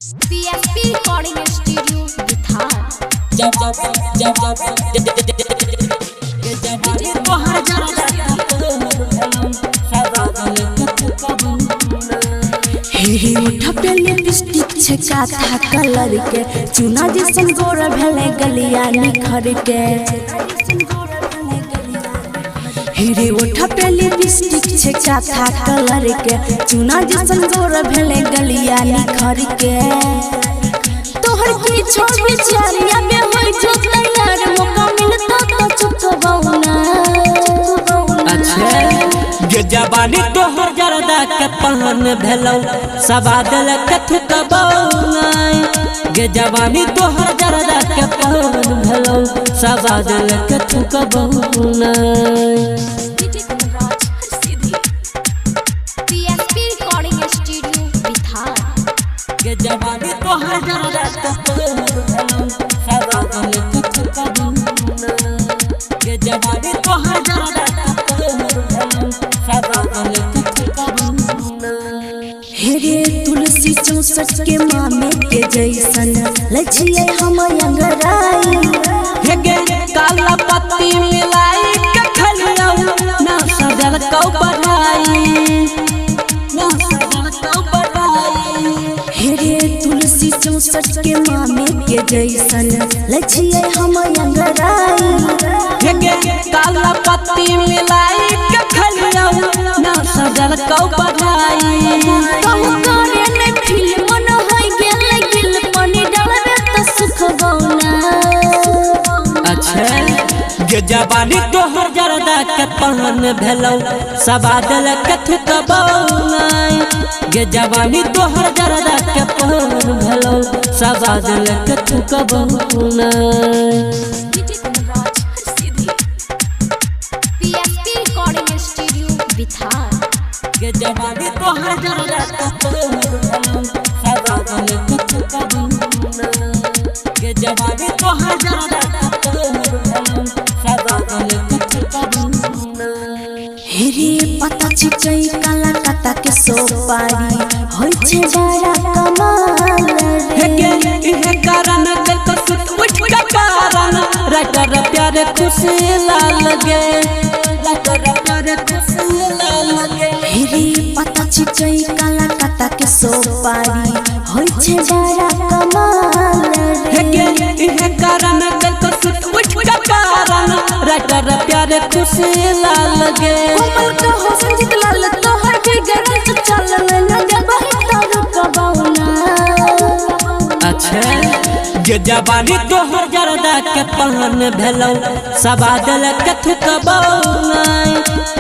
PSP recording studio बिथार हे उठा पे lipstick छका था कलर के चुना जैसन गोरा भेले गलिया निखर के हे उठा पे लिपस्टिक छका था कलर के चुना जैसन गोरा भेले गलिया निखर के तोहर की छोड़ बिचारिया में होई जो तैयार मौका मिलता तो चुकवाऊ ना। गे जवानी तोहर जरदा के पहन भेलौ सबादल कथु कबौनाई गे जवानी तोहर जरदा के पहन भेलौ सबादल कथु कबौनाई। PSP recording studio बिथार गे जवानी तोहर जरदा के पहन भेलौ सबादल कथु कबौनाई गे जवानी तोहर जरदा के पहन भेलौ सबादल कथु कबौनाई। हेरे तुलसी 64 के मामे के जैसन लछिए हम अंगराई हेगे काला पत्ती मिलाई के खलियौ ना सजल कौ बढ़ाई ना सजल कौ बढ़ाई। हेरे तुलसी 64 के मामे के जैसन लछिए हम अंगराई हेगे काला पत्ती मिलाई के खलियौ ना सजल कौ बढ़ाई। कहू करे ने फिल्म न होई गेल गिल पानी डालबे त सुख गौना। गे जवानी तोहर जरदा के पहन भेलौ सबादल कथु कबौनाई गे जवानी तोहर जरदा के पहन भेलौ सबादल कथु कबौनाई। PSP recording studio बिथार गे जवानी तोहर जरदा के पहन भेलौ सबादल कथु कबौनाई गे जवानी तोहर जरदा के पहन भेलौ सबादल कथु कबौनाई। हेरे पता छिकै काला कता के सोपारी होय छै बड़ा कमाल हेगे इहे कारण गल को सुत उठ के कारण राइटर प्यारे खुशी लाल गे राइटर प्यारे खुशी लाल गे। हेरे पता छिकै काला कता के सोपारी होय छै बड़ा कमाल हेगे इहे कारण गल को सुत उठ के कारण राइटर प्यारे खुशी लाल गे। कोमल का हो संजीत लाल तोहर के गरज चल न जबहि तारू कबौना। गे जवानी तोहर जरदा के पहन भेलौ सबादल कथु कबौनाई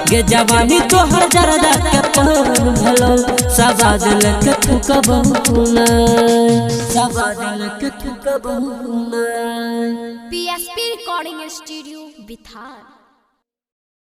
गे जवानी तोहर जरदा के पहन भेलौ सबादल कथु कबौनाई सबादल कथु कबौनाई। PSP recording studio बिथार।